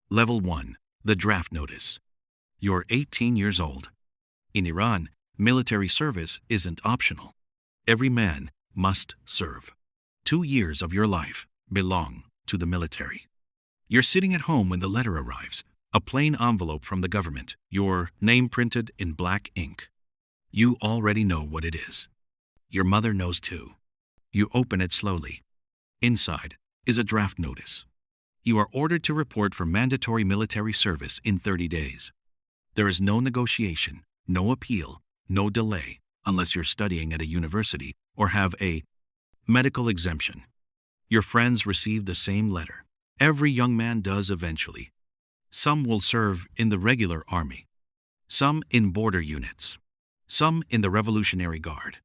Level 1. The Draft Notice. You're 18 years old. In Iran, military service isn't optional. Every man must serve. 2 years of your life belong to the military. You're sitting at home when the letter arrives, a plain envelope from the government, your name printed in black ink. You already know what it is. Your mother knows too. You open it slowly. Inside is a draft notice. You are ordered to report for mandatory military service in 30 days. There is no negotiation, no appeal, no delay, unless you're studying at a university or have a medical exemption. Your friends receive the same letter. Every young man does eventually. Some will serve in the regular army, some in border units, some in the Revolutionary Guard.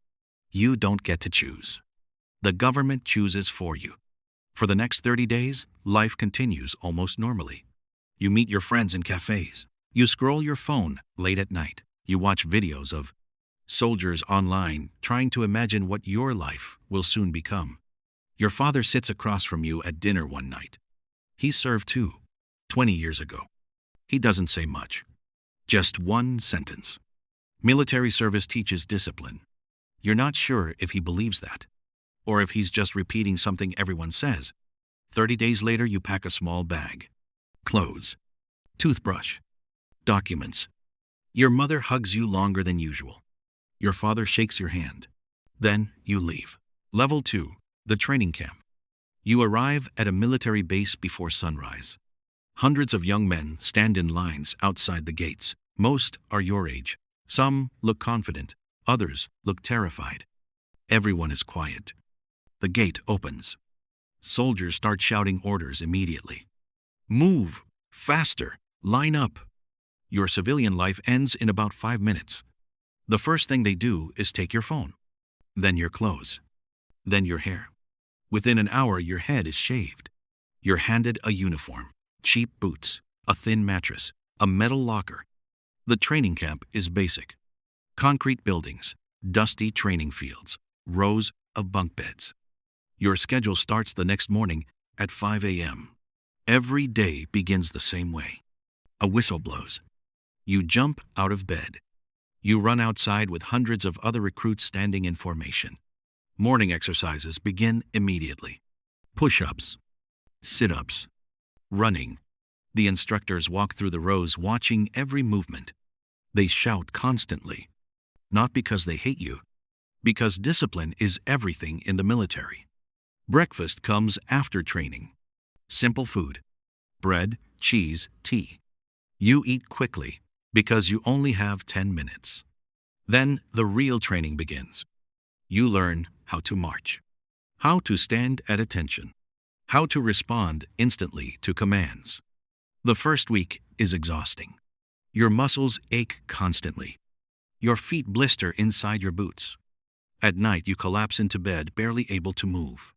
You don't get to choose. The government chooses for you. For the next 30 days, life continues almost normally. You meet your friends in cafes. You scroll your phone late at night. You watch videos of soldiers online trying to imagine what your life will soon become. Your father sits across from you at dinner one night. He served too, 20 years ago. He doesn't say much. Just one sentence. Military service teaches discipline. You're not sure if he believes that, or if he's just repeating something everyone says. 30 days later, you pack a small bag. Clothes, toothbrush, documents. Your mother hugs you longer than usual. Your father shakes your hand. Then you leave. Level 2. The Training Camp. You arrive at a military base before sunrise. Hundreds of young men stand in lines outside the gates. Most are your age. Some look confident. Others look terrified. Everyone is quiet. The gate opens. Soldiers start shouting orders immediately. Move! Faster! Line up! Your civilian life ends in about 5 minutes. The first thing they do is take your phone. Then your clothes. Then your hair. Within an hour, your head is shaved. You're handed a uniform, cheap boots, a thin mattress, a metal locker. The training camp is basic. Concrete buildings, dusty training fields, rows of bunk beds. Your schedule starts the next morning at 5 a.m. Every day begins the same way. A whistle blows. You jump out of bed. You run outside with hundreds of other recruits standing in formation. Morning exercises begin immediately. Push-ups, sit-ups, running. The instructors walk through the rows watching every movement. They shout constantly, not because they hate you, because discipline is everything in the military. Breakfast comes after training. Simple food, bread, cheese, tea. You eat quickly because you only have 10 minutes. Then the real training begins. You learn how to march, how to stand at attention, how to respond instantly to commands. The first week is exhausting. Your muscles ache constantly. Your feet blister inside your boots. At night, you collapse into bed, barely able to move.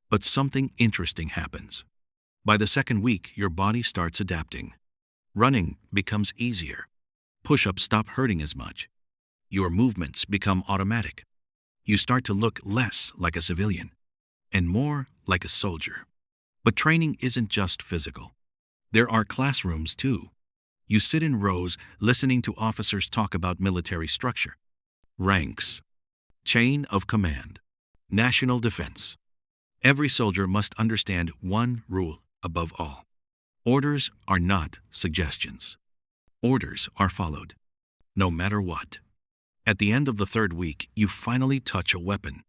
But something interesting happens. By the second week, your body starts adapting. Running becomes easier. Push-ups stop hurting as much. Your movements become automatic. You start to look less like a civilian and more like a soldier. But training isn't just physical. There are classrooms too. You sit in rows listening to officers talk about military structure, ranks, chain of command, national defense. Every soldier must understand one rule above all. Orders are not suggestions. Orders are followed, no matter what. At the end of the third week, you finally touch a weapon,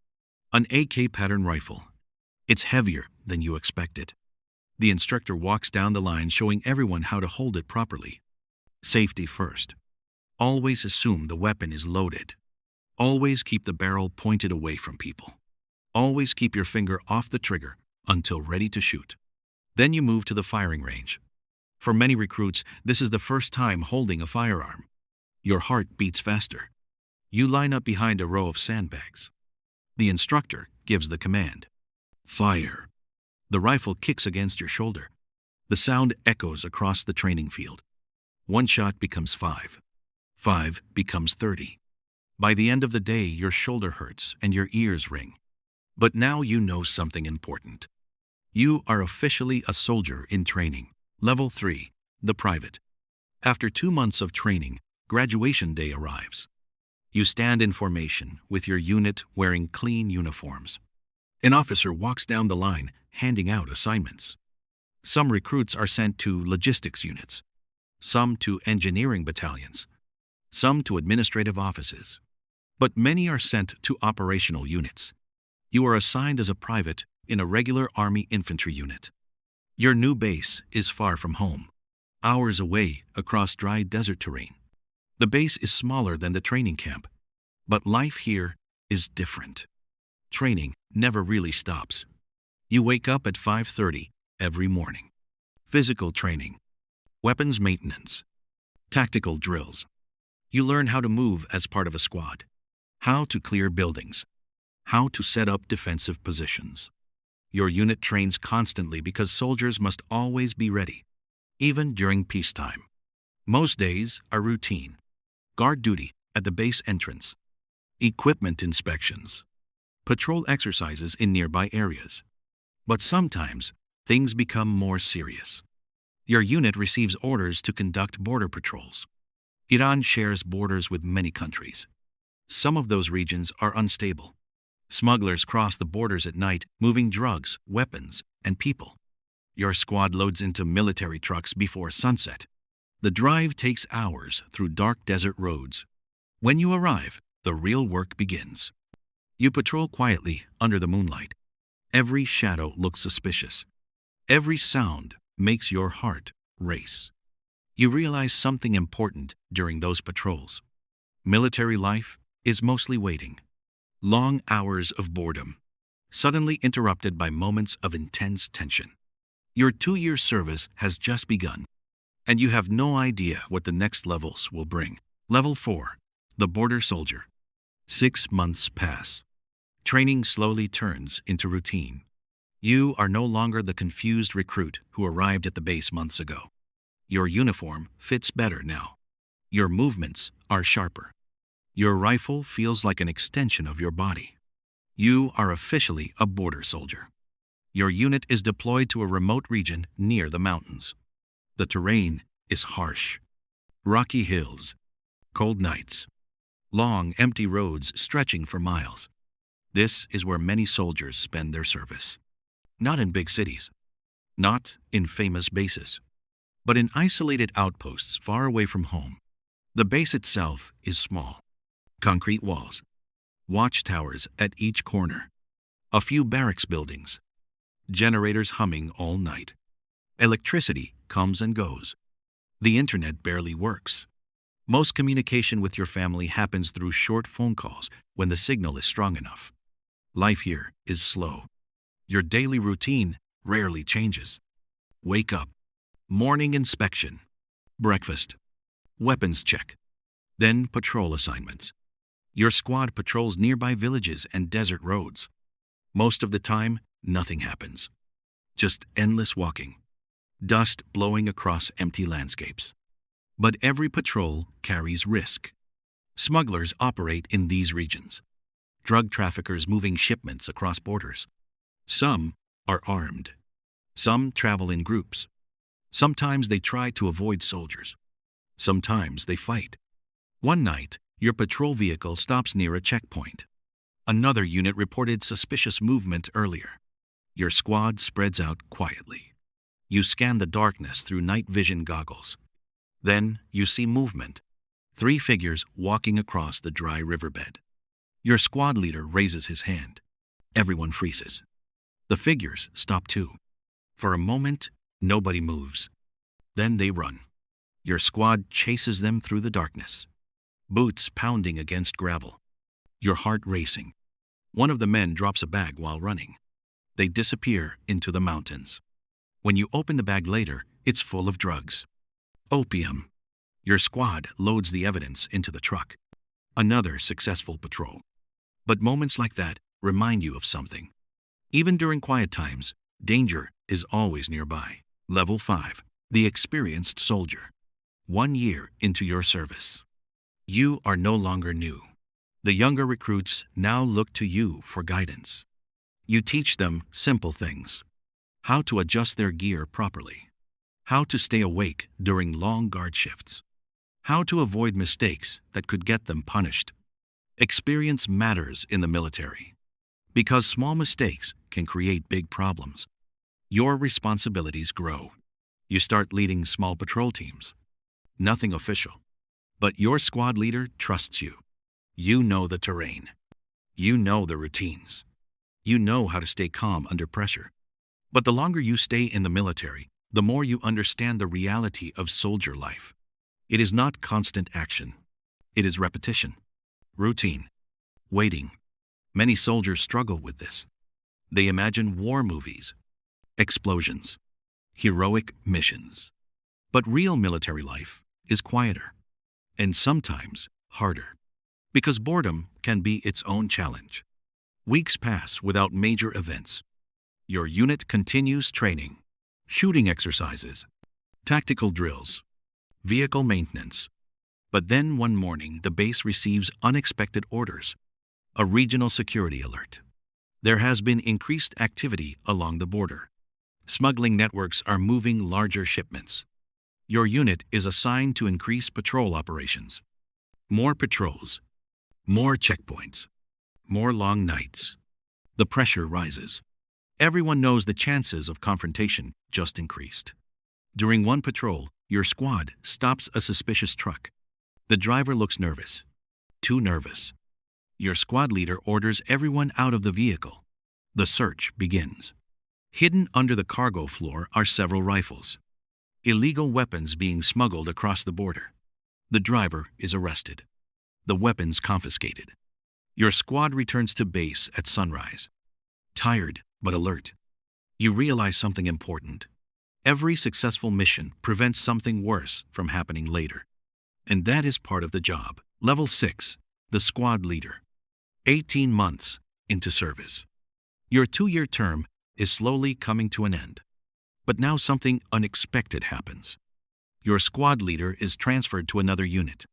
an AK pattern rifle. It's heavier than you expected. The instructor walks down the line showing everyone how to hold it properly. Safety first. Always assume the weapon is loaded. Always keep the barrel pointed away from people. Always keep your finger off the trigger until ready to shoot. Then you move to the firing range. For many recruits, this is the first time holding a firearm. Your heart beats faster. You line up behind a row of sandbags. The instructor gives the command. Fire. The rifle kicks against your shoulder. The sound echoes across the training field. 1 shot becomes 5. 5 becomes 30. By the end of the day, your shoulder hurts and your ears ring. But now you know something important. You are officially a soldier in training. Level 3. The private. After 2 months of training, graduation day arrives. You stand in formation with your unit wearing clean uniforms. An officer walks down the line handing out assignments. Some recruits are sent to logistics units, some to engineering battalions, some to administrative offices. But many are sent to operational units. You are assigned as a private in a regular Army infantry unit. Your new base is far from home, hours away across dry desert terrain. The base is smaller than the training camp, but life here is different. Training never really stops. You wake up at 5:30 every morning. Physical training, weapons maintenance, tactical drills. You learn how to move as part of a squad, how to clear buildings, how to set up defensive positions. Your unit trains constantly because soldiers must always be ready, even during peacetime. Most days are routine. Guard duty at the base entrance, equipment inspections, patrol exercises in nearby areas. But sometimes, things become more serious. Your unit receives orders to conduct border patrols. Iran shares borders with many countries. Some of those regions are unstable. Smugglers cross the borders at night, moving drugs, weapons, and people. Your squad loads into military trucks before sunset. The drive takes hours through dark desert roads. When you arrive, the real work begins. You patrol quietly under the moonlight. Every shadow looks suspicious. Every sound makes your heart race. You realize something important during those patrols. Military life is mostly waiting. Long hours of boredom, suddenly interrupted by moments of intense tension. Your 2-year service has just begun, and you have no idea what the next levels will bring. Level 4, the border soldier. 6 months pass. Training slowly turns into routine. You are no longer the confused recruit who arrived at the base months ago. Your uniform fits better now. Your movements are sharper. Your rifle feels like an extension of your body. You are officially a border soldier. Your unit is deployed to a remote region near the mountains. The terrain is harsh. Rocky hills, cold nights, long empty roads stretching for miles. This is where many soldiers spend their service. Not in big cities, not in famous bases, but in isolated outposts far away from home. The base itself is small. Concrete walls, watchtowers at each corner, a few barracks buildings, generators humming all night. Electricity comes and goes. The internet barely works. Most communication with your family happens through short phone calls when the signal is strong enough. Life here is slow. Your daily routine rarely changes. Wake up, morning inspection, breakfast, weapons check, then patrol assignments. Your squad patrols nearby villages and desert roads. Most of the time, nothing happens. Just endless walking, dust blowing across empty landscapes. But every patrol carries risk. Smugglers operate in these regions. Drug traffickers moving shipments across borders. Some are armed. Some travel in groups. Sometimes they try to avoid soldiers. Sometimes they fight. One night, your patrol vehicle stops near a checkpoint. Another unit reported suspicious movement earlier. Your squad spreads out quietly. You scan the darkness through night vision goggles. Then you see movement. 3 figures walking across the dry riverbed. Your squad leader raises his hand. Everyone freezes. The figures stop too. For a moment, nobody moves. Then they run. Your squad chases them through the darkness. Boots pounding against gravel. Your heart racing. One of the men drops a bag while running. They disappear into the mountains. When you open the bag later, it's full of drugs. Opium. Your squad loads the evidence into the truck. Another successful patrol. But moments like that remind you of something. Even during quiet times, danger is always nearby. Level 5. The experienced soldier. 1 year into your service. You are no longer new. The younger recruits now look to you for guidance. You teach them simple things. How to adjust their gear properly. how to stay awake during long guard shifts, how to avoid mistakes that could get them punished. Experience matters in the military because small mistakes can create big problems. Your responsibilities grow. You start leading small patrol teams. Nothing official, but your squad leader trusts you. You know the terrain. You know the routines. You know how to stay calm under pressure. But the longer you stay in the military, the more you understand the reality of soldier life. It is not constant action. It is repetition, routine, waiting. Many soldiers struggle with this. They imagine war movies, explosions, heroic missions. But real military life is quieter and sometimes harder because boredom can be its own challenge. Weeks pass without major events. Your unit continues training, shooting exercises, tactical drills, vehicle maintenance. But then one morning, the base receives unexpected orders, a regional security alert. There has been increased activity along the border. Smuggling networks are moving larger shipments. Your unit is assigned to increase patrol operations. More patrols, more checkpoints, more long nights. The pressure rises. Everyone knows the chances of confrontation just increased. During one patrol, your squad stops a suspicious truck. The driver looks nervous, too nervous. Your squad leader orders everyone out of the vehicle. The search begins. Hidden under the cargo floor are several rifles. Illegal weapons being smuggled across the border. The driver is arrested. The weapons confiscated. Your squad returns to base at sunrise. Tired but alert. You realize something important. Every successful mission prevents something worse from happening later. And that is part of the job. Level 6, the squad leader. 18 months into service. Your 2-year term is slowly coming to an end. But now something unexpected happens. Your squad leader is transferred to another unit.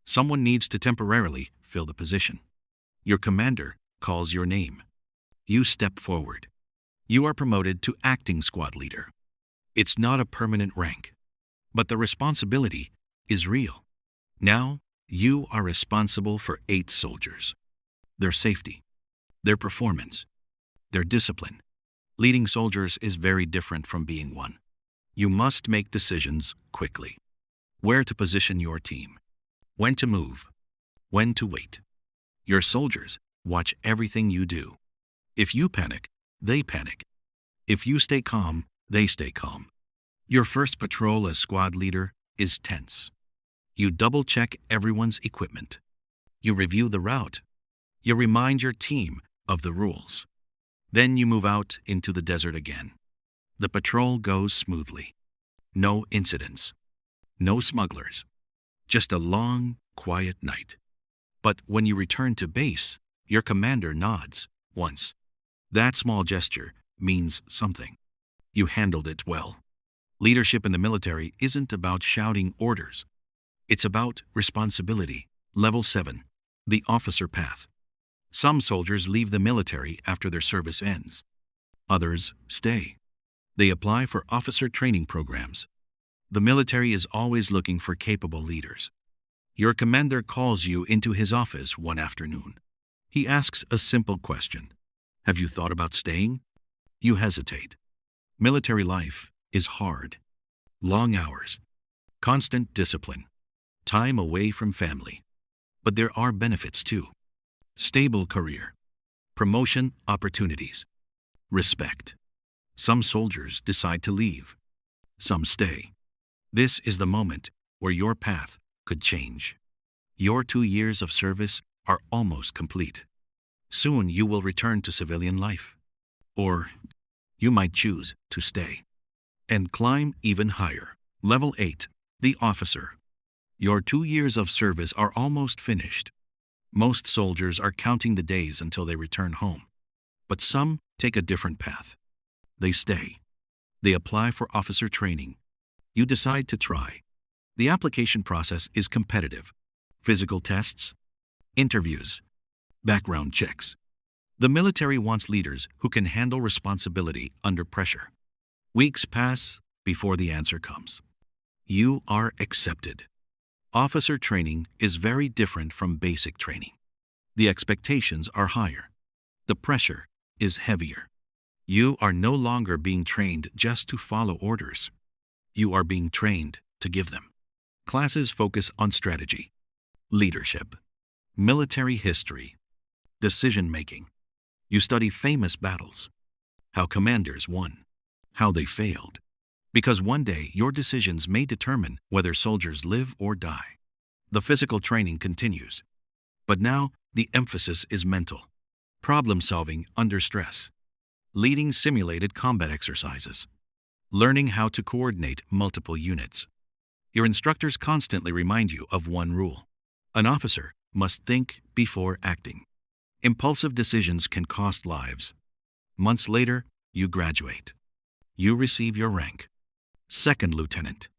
Someone needs to temporarily fill the position. Your commander calls your name. You step forward. You are promoted to acting squad leader. It's not a permanent rank, but the responsibility is real. Now, you are responsible for 8 soldiers. Their safety, their performance, their discipline. Leading soldiers is very different from being one. You must make decisions quickly. Where to position your team, when to move, when to wait. Your soldiers watch everything you do. If you panic, they panic. If you stay calm, they stay calm. Your first patrol as squad leader is tense. You double-check everyone's equipment. You review the route. You remind your team of the rules. Then you move out into the desert again. The patrol goes smoothly. No incidents. No smugglers. Just a long, quiet night. But when you return to base, your commander nods once. That small gesture means something. You handled it well. Leadership in the military isn't about shouting orders. It's about responsibility. Level 7, the officer path. Some soldiers leave the military after their service ends. Others stay. They apply for officer training programs. The military is always looking for capable leaders. Your commander calls you into his office one afternoon. He asks a simple question. Have you thought about staying? You hesitate. Military life is hard. Long hours, constant discipline, time away from family. But there are benefits too. Stable career, promotion opportunities, respect. Some soldiers decide to leave. Some stay. This is the moment where your path could change. Your 2 years of service are almost complete. Soon you will return to civilian life. Or you might choose to stay and climb even higher. Level 8, the officer. Your 2 years of service are almost finished. Most soldiers are counting the days until they return home. But some take a different path. They stay. They apply for officer training. You decide to try. The application process is competitive. Physical tests, interviews, background checks. The military wants leaders who can handle responsibility under pressure. Weeks pass before the answer comes. You are accepted. Officer training is very different from basic training. The expectations are higher. The pressure is heavier. You are no longer being trained just to follow orders. You are being trained to give them. Classes focus on strategy, leadership, military history, decision-making. You study famous battles, how commanders won, how they failed. Because one day your decisions may determine whether soldiers live or die. The physical training continues, but now the emphasis is mental. Problem-solving under stress, leading simulated combat exercises, learning how to coordinate multiple units. Your instructors constantly remind you of one rule. An officer must think before acting. Impulsive decisions can cost lives. Months later, you graduate. You receive your rank. Second lieutenant.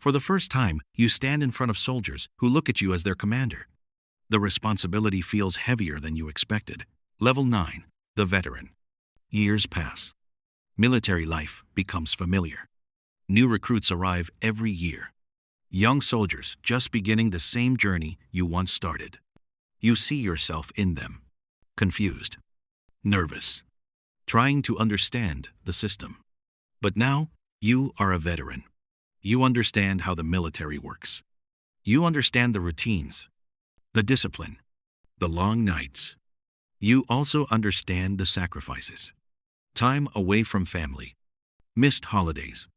For the first time, you stand in front of soldiers who look at you as their commander. The responsibility feels heavier than you expected. Level 9, the veteran. Years pass. Military life becomes familiar. New recruits arrive every year. Young soldiers just beginning the same journey you once started. You see yourself in them. Confused. Nervous. Trying to understand the system. But now, you are a veteran. You understand how the military works. You understand the routines, the discipline, the long nights. You also understand the sacrifices. Time away from family, missed holidays,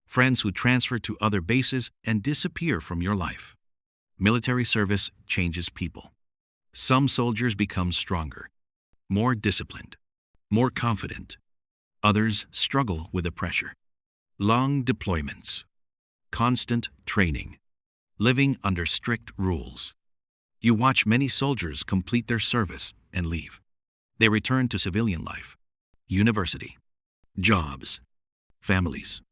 friends who transfer to other bases and disappear from your life. Military service changes people. Some soldiers become stronger, more disciplined, more confident. Others struggle with the pressure. Long deployments, constant training, living under strict rules. You watch many soldiers complete their service and leave. They return to civilian life, university, jobs, families.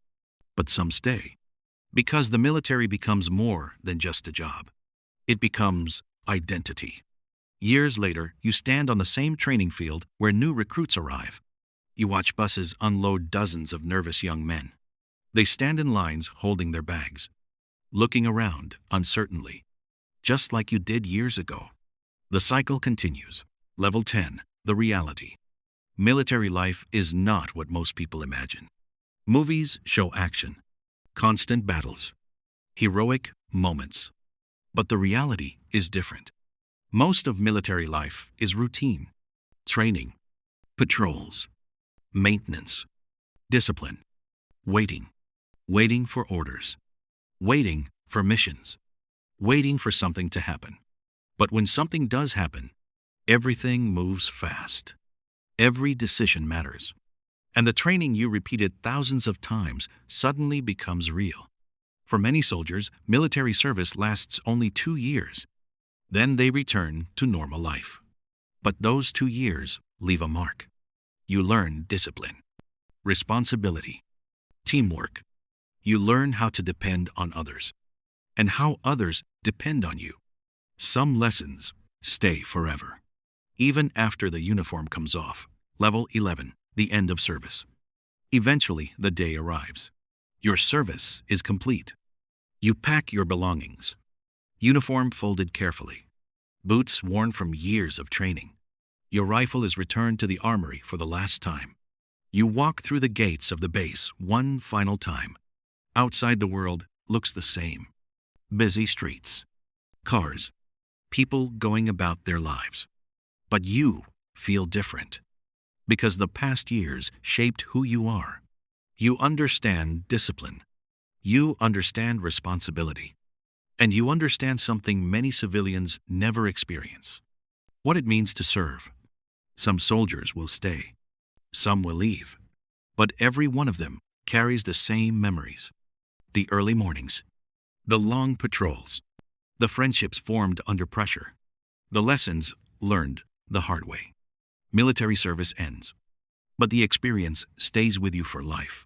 But some stay, because the military becomes more than just a job. It becomes identity. Years later, you stand on the same training field where new recruits arrive. You watch buses unload dozens of nervous young men. They stand in lines holding their bags, looking around uncertainly, just like you did years ago. The cycle continues. Level 10, the reality. Military life is not what most people imagine. Movies show action, constant battles, heroic moments. But the reality is different. Most of military life is routine, training, patrols, maintenance, discipline, waiting for orders, waiting for missions, waiting for something to happen. But when something does happen, everything moves fast. Every decision matters. And the training you repeated thousands of times suddenly becomes real. For many soldiers, military service lasts only 2 years. Then they return to normal life. But those 2 years leave a mark. You learn discipline, responsibility, teamwork. You learn how to depend on others, and how others depend on you. Some lessons stay forever, even after the uniform comes off. Level 11, the end of service. Eventually, the day arrives. Your service is complete. You pack your belongings. Uniform folded carefully. Boots worn from years of training. Your rifle is returned to the armory for the last time. You walk through the gates of the base one final time. Outside, the world looks the same. Busy streets, cars, people going about their lives. But you feel different, because the past years shaped who you are. You understand discipline. You understand responsibility. And you understand something many civilians never experience: what it means to serve. Some soldiers will stay. Some will leave. But every one of them carries the same memories. The early mornings, the long patrols, the friendships formed under pressure, the lessons learned the hard way. Military service ends, but the experience stays with you for life.